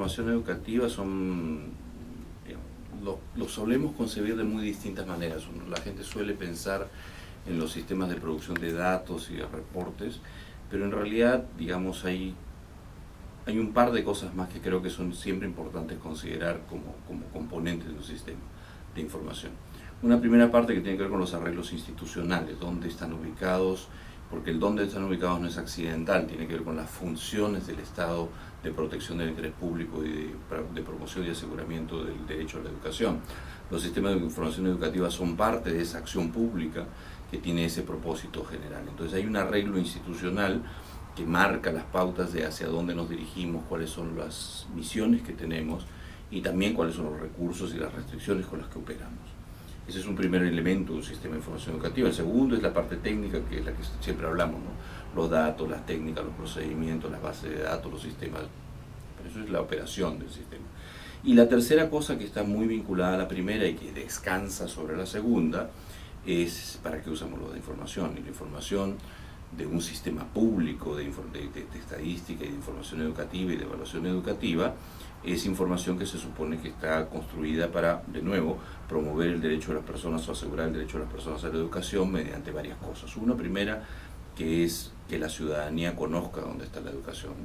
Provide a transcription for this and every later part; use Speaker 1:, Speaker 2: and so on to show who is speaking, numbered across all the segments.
Speaker 1: información educativa son, digamos, lo solemos concebir de muy distintas maneras. La gente suele pensar en los sistemas de producción de datos y de reportes, pero en realidad, digamos, hay un par de cosas más que creo que son siempre importantes considerar como componentes de un sistema de información. Una primera parte que tiene que ver con los arreglos institucionales, dónde están ubicados, porque el dónde están ubicados no es accidental, tiene que ver con las funciones del Estado de protección del interés público y de promoción y aseguramiento del derecho a la educación. Los sistemas de información educativa son parte de esa acción pública que tiene ese propósito general. Entonces hay un arreglo institucional que marca las pautas de hacia dónde nos dirigimos, cuáles son las misiones que tenemos y también cuáles son los recursos y las restricciones con las que operamos. Ese es un primer elemento de un sistema de información educativa. El segundo es la parte técnica, que es la que siempre hablamos, ¿no? Los datos, las técnicas, los procedimientos, las bases de datos, los sistemas. Pero eso es la operación del sistema. Y la tercera cosa que está muy vinculada a la primera y que descansa sobre la segunda es para qué usamos la información. Y la información de un sistema público de estadística y de información educativa y de evaluación educativa es información que se supone que está construida para, de nuevo, promover el derecho de las personas o asegurar el derecho de las personas a la educación mediante varias cosas. Una primera, que es que la ciudadanía conozca dónde está la educación,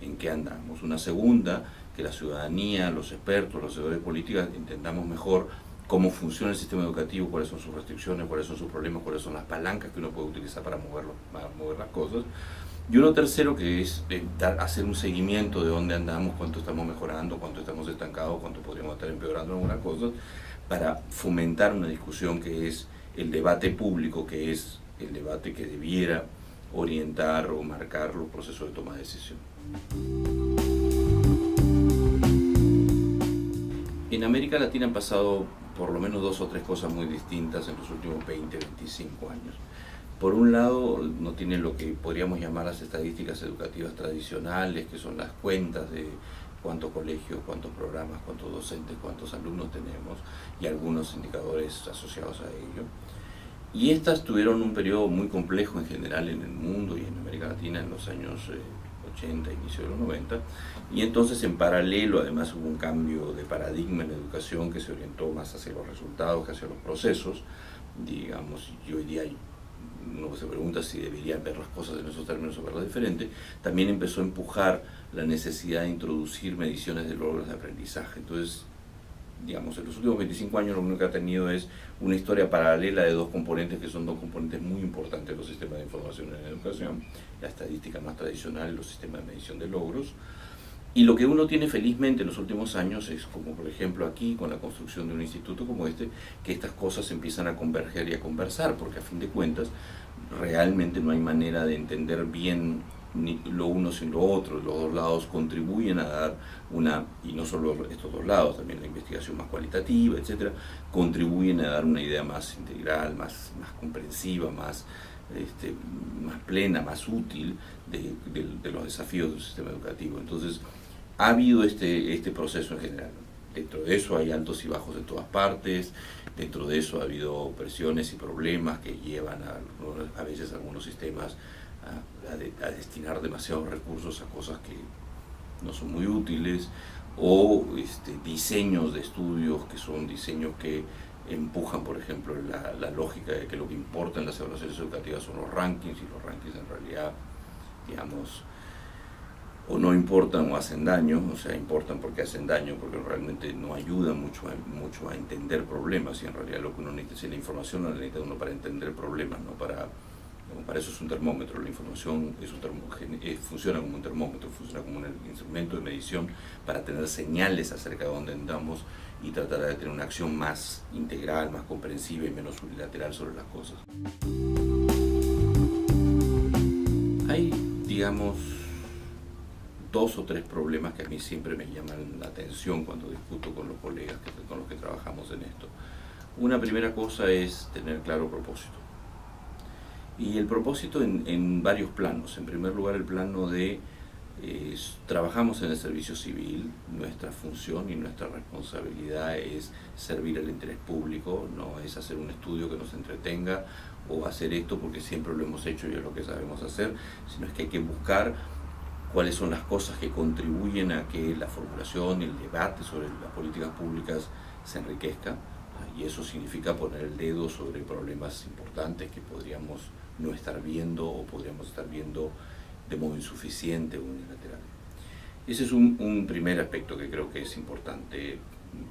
Speaker 1: en qué andamos. Una segunda, que la ciudadanía, los expertos, los hacedores de políticas entendamos mejor cómo funciona el sistema educativo, cuáles son sus restricciones, cuáles son sus problemas, cuáles son las palancas que uno puede utilizar para mover las cosas. Y uno tercero, que es hacer un seguimiento de dónde andamos, cuánto estamos mejorando, cuánto estamos estancados, cuánto podríamos estar empeorando en algunas cosas, para fomentar una discusión que es el debate público, que es el debate que debiera orientar o marcar los procesos de toma de decisión. En América Latina han pasado por lo menos 2 o 3 cosas muy distintas en los últimos 20, 25 años. Por un lado, no tiene lo que podríamos llamar las estadísticas educativas tradicionales, que son las cuentas de cuántos colegios, cuántos programas, cuántos docentes, cuántos alumnos tenemos y algunos indicadores asociados a ello. Y estas tuvieron un periodo muy complejo en general en el mundo y en América Latina en los años 80, inicio de los 90, y entonces en paralelo además hubo un cambio de paradigma en la educación que se orientó más hacia los resultados que hacia los procesos, digamos, y hoy día uno se pregunta si deberían ver las cosas en esos términos o verlas diferentes. También empezó a empujar la necesidad de introducir mediciones de logros de aprendizaje. Entonces, digamos, en los últimos 25 años lo único que ha tenido es una historia paralela de 2 componentes que son 2 componentes muy importantes de los sistemas de información en la educación, la estadística más tradicional y los sistemas de medición de logros. Y lo que uno tiene felizmente en los últimos años es, como por ejemplo aquí, con la construcción de un instituto como este, que estas cosas empiezan a converger y a conversar, porque a fin de cuentas realmente no hay manera de entender bien ni lo uno sin lo otro. Los 2 lados contribuyen a dar una, y no solo estos 2 lados, también la investigación más cualitativa, etcétera, contribuyen a dar una idea más integral, más comprensiva, más plena, más útil de los desafíos del sistema educativo. Entonces, ha habido este proceso en general. Dentro de eso hay altos y bajos en todas partes, dentro de eso ha habido presiones y problemas que llevan a veces a algunos sistemas a destinar demasiados recursos a cosas que no son muy útiles, o diseños de estudios que son diseños que empujan, por ejemplo, la lógica de que lo que importa en las evaluaciones educativas son los rankings, y los rankings en realidad, digamos, o no importan o hacen daño, o sea, importan porque hacen daño, porque realmente no ayudan mucho a entender problemas, y en realidad lo que uno necesita es la información, no la necesita uno para entender problemas, no para eso es un termómetro. La información es funciona como un termómetro, funciona como un instrumento de medición para tener señales acerca de dónde andamos y tratar de tener una acción más integral, más comprensiva y menos unilateral sobre las cosas. Hay, digamos, 2 o 3 problemas que a mí siempre me llaman la atención cuando discuto con los colegas con los que trabajamos en esto. Una primera cosa es tener claro propósito. Y el propósito en varios planos. En primer lugar, el plano de trabajamos en el servicio civil, nuestra función y nuestra responsabilidad es servir al interés público, no es hacer un estudio que nos entretenga o hacer esto porque siempre lo hemos hecho y es lo que sabemos hacer, sino es que hay que buscar cuáles son las cosas que contribuyen a que la formulación y el debate sobre las políticas públicas se enriquezca, y eso significa poner el dedo sobre problemas importantes que podríamos no estar viendo o podríamos estar viendo de modo insuficiente o unilateral. Ese es un primer aspecto que creo que es importante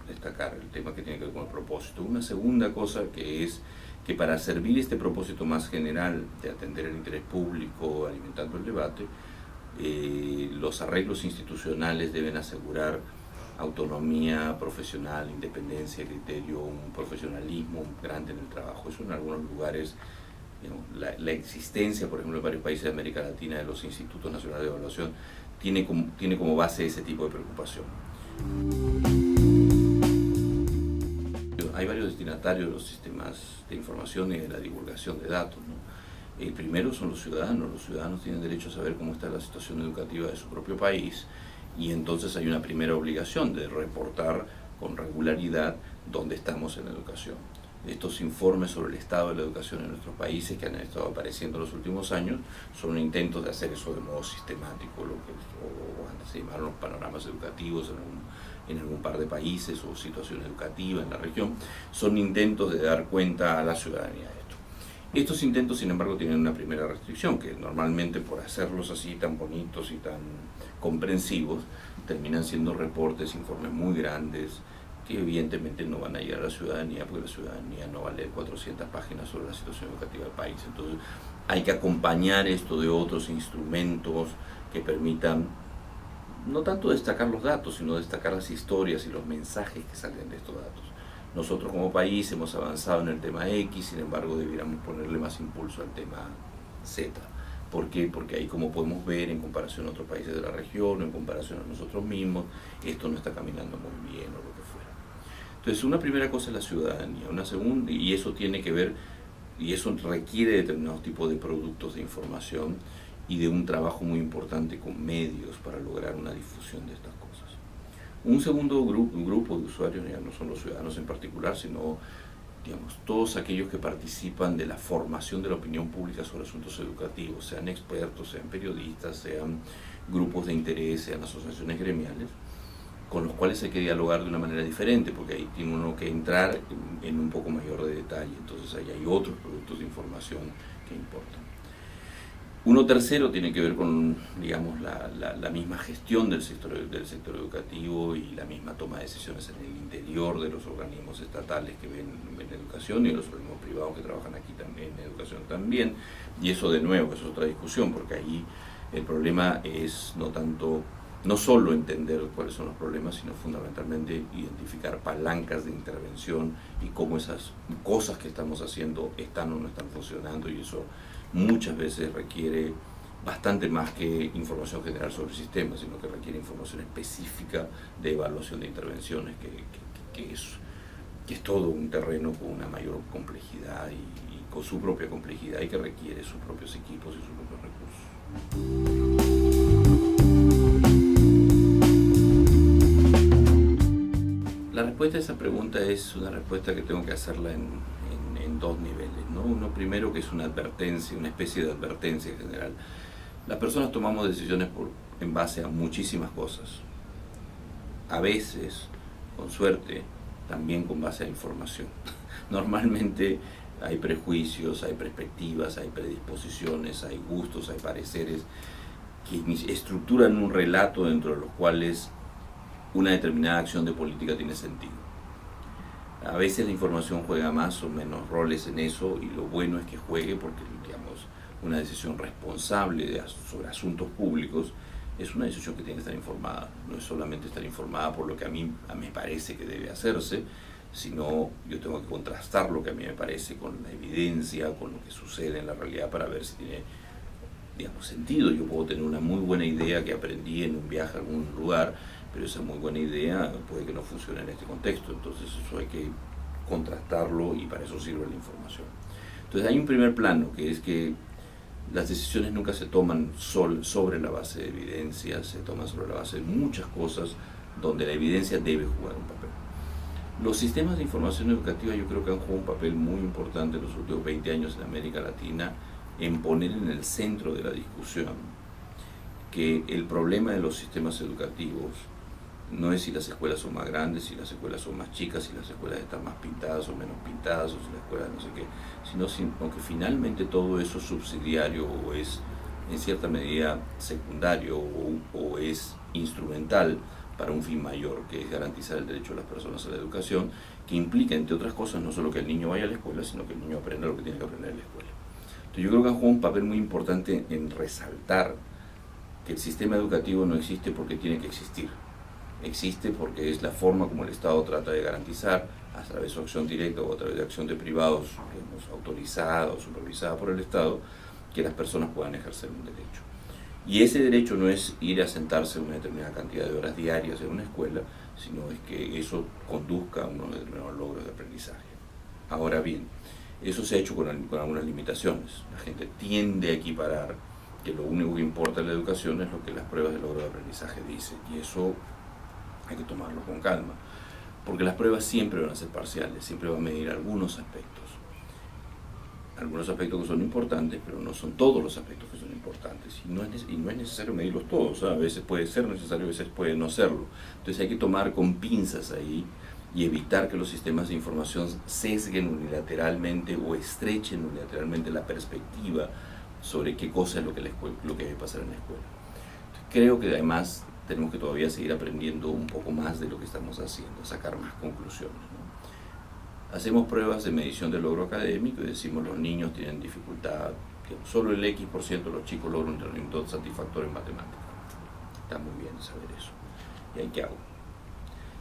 Speaker 1: destacar, el tema que tiene que ver con el propósito. Una segunda cosa que es que para servir este propósito más general de atender el interés público, alimentando el debate, los arreglos institucionales deben asegurar autonomía profesional, independencia, criterio, un profesionalismo grande en el trabajo. Eso en algunos lugares, digamos, la existencia, por ejemplo, en varios países de América Latina, de los institutos nacionales de evaluación, tiene como base ese tipo de preocupación. Hay varios destinatarios de los sistemas de información y de la divulgación de datos, ¿no? El primero son los ciudadanos tienen derecho a saber cómo está la situación educativa de su propio país, y entonces hay una primera obligación de reportar con regularidad dónde estamos en la educación. Estos informes sobre el estado de la educación en nuestros países que han estado apareciendo en los últimos años son intentos de hacer eso de modo sistemático, lo que antes se llamaron los panoramas educativos en algún par de países, o situación educativa en la región. Son intentos de dar cuenta a la ciudadanía de esto. Estos intentos, sin embargo, tienen una primera restricción, que normalmente, por hacerlos así tan bonitos y tan comprensivos, terminan siendo reportes, informes muy grandes, que evidentemente no van a llegar a la ciudadanía, porque la ciudadanía no va a leer 400 páginas sobre la situación educativa del país. Entonces hay que acompañar esto de otros instrumentos que permitan no tanto destacar los datos, sino destacar las historias y los mensajes que salen de estos datos. Nosotros como país hemos avanzado en el tema X, sin embargo debiéramos ponerle más impulso al tema Z. ¿Por qué? Porque ahí, como podemos ver, en comparación a otros países de la región, o en comparación a nosotros mismos, esto no está caminando muy bien o lo que fuera. Entonces, una primera cosa es la ciudadanía, una segunda, y eso tiene que ver, y eso requiere determinados tipos de productos de información y de un trabajo muy importante con medios para lograr una difusión de estas cosas. Un segundo grupo de usuarios, ya no son los ciudadanos en particular, sino, digamos, todos aquellos que participan de la formación de la opinión pública sobre asuntos educativos, sean expertos, sean periodistas, sean grupos de interés, sean asociaciones gremiales, con los cuales hay que dialogar de una manera diferente, porque ahí tiene uno que entrar en un poco mayor de detalle, entonces ahí hay otros productos de información que importan. Uno tercero tiene que ver con, digamos, la misma gestión del sector educativo y la misma toma de decisiones en el interior de los organismos estatales que ven educación, y de los organismos privados que trabajan aquí también en educación también, y eso de nuevo es otra discusión, porque ahí el problema es no solo entender cuáles son los problemas, sino fundamentalmente identificar palancas de intervención y cómo esas cosas que estamos haciendo están o no están funcionando, y eso muchas veces requiere bastante más que información general sobre el sistema, sino que requiere información específica de evaluación de intervenciones, que es todo un terreno con una mayor complejidad y con su propia complejidad, y que requiere sus propios equipos y sus propios recursos. La respuesta a esa pregunta es una respuesta que tengo que hacerla en dos niveles, ¿no? Uno primero, que es una advertencia, una especie de advertencia general. Las personas tomamos decisiones en base a muchísimas cosas. A veces, con suerte, también con base a información. Normalmente hay prejuicios, hay perspectivas, hay predisposiciones, hay gustos, hay pareceres que estructuran un relato dentro de los cuales una determinada acción de política tiene sentido. A veces la información juega más o menos roles en eso, y lo bueno es que juegue, porque, digamos, una decisión responsable sobre asuntos públicos es una decisión que tiene que estar informada. No es solamente estar informada por lo que a mí me parece que debe hacerse, sino yo tengo que contrastar lo que a mí me parece con la evidencia, con lo que sucede en la realidad, para ver si tiene, digamos, sentido. Yo puedo tener una muy buena idea que aprendí en un viaje a algún lugar, pero esa muy buena idea puede que no funcione en este contexto, entonces eso hay que contrastarlo, y para eso sirve la información. Entonces hay un primer plano, que es que las decisiones nunca se toman sobre la base de evidencia, se toman sobre la base de muchas cosas donde la evidencia debe jugar un papel. Los sistemas de información educativa yo creo que han jugado un papel muy importante en los últimos 20 años en América Latina en poner en el centro de la discusión que el problema de los sistemas educativos no es si las escuelas son más grandes, si las escuelas son más chicas, si las escuelas están más pintadas o menos pintadas, o si las escuelas no sé qué, sino que finalmente todo eso es subsidiario o es en cierta medida secundario o es instrumental para un fin mayor, que es garantizar el derecho de las personas a la educación, que implica, entre otras cosas, no solo que el niño vaya a la escuela, sino que el niño aprenda lo que tiene que aprender en la escuela. Entonces yo creo que han jugado un papel muy importante en resaltar que el sistema educativo no existe porque tiene que existir. Existe porque es la forma como el Estado trata de garantizar, a través de su acción directa o a través de acción de privados, digamos, autorizada o supervisada por el Estado, que las personas puedan ejercer un derecho. Y ese derecho no es ir a sentarse una determinada cantidad de horas diarias en una escuela, sino es que eso conduzca a unos determinados logros de aprendizaje. Ahora bien, eso se ha hecho con algunas limitaciones. La gente tiende a equiparar que lo único que importa en la educación es lo que las pruebas de logro de aprendizaje dicen, y eso hay que tomarlo con calma, porque las pruebas siempre van a ser parciales, siempre van a medir algunos aspectos que son importantes, pero no son todos los aspectos que son importantes, y no es necesario medirlos todos, ¿sabes? A veces puede ser necesario, a veces puede no serlo. Entonces hay que tomar con pinzas ahí y evitar que los sistemas de información sesguen unilateralmente o estrechen unilateralmente la perspectiva sobre qué cosa es lo que debe pasar en la escuela. Entonces, creo que además tenemos que todavía seguir aprendiendo un poco más de lo que estamos haciendo, sacar más conclusiones, ¿no? Hacemos pruebas de medición del logro académico y decimos los niños tienen dificultad, que solo el X% de los chicos logran un rendimiento satisfactorio en matemáticas. Está muy bien saber eso. ¿Y ahí qué hago?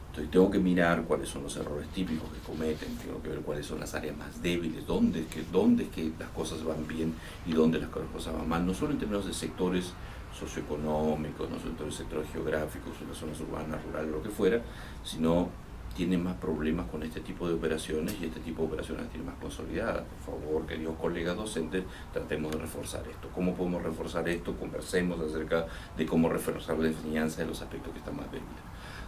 Speaker 1: Entonces tengo que mirar cuáles son los errores típicos que cometen, tengo que ver cuáles son las áreas más débiles, dónde es que las cosas van bien y dónde las cosas van mal, no solo en términos de sectores socioeconómicos, no solo en términos de sectores geográficos, en las zonas urbanas, rurales, lo que fuera, sino tienen más problemas con este tipo de operaciones y este tipo de operaciones las tienen más consolidadas. Por favor, queridos colegas docentes, tratemos de reforzar esto. ¿Cómo podemos reforzar esto? Conversemos acerca de cómo reforzar la enseñanza de los aspectos que están más débiles.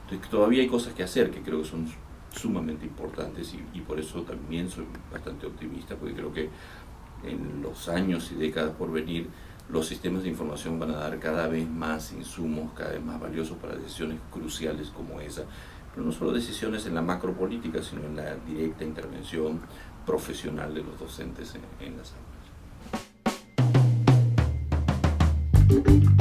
Speaker 1: Entonces todavía hay cosas que hacer que creo que son sumamente importantes y por eso también soy bastante optimista, porque creo que en los años y décadas por venir los sistemas de información van a dar cada vez más insumos, cada vez más valiosos para decisiones cruciales como esa, pero no solo decisiones en la macropolítica, sino en la directa intervención profesional de los docentes en las aulas.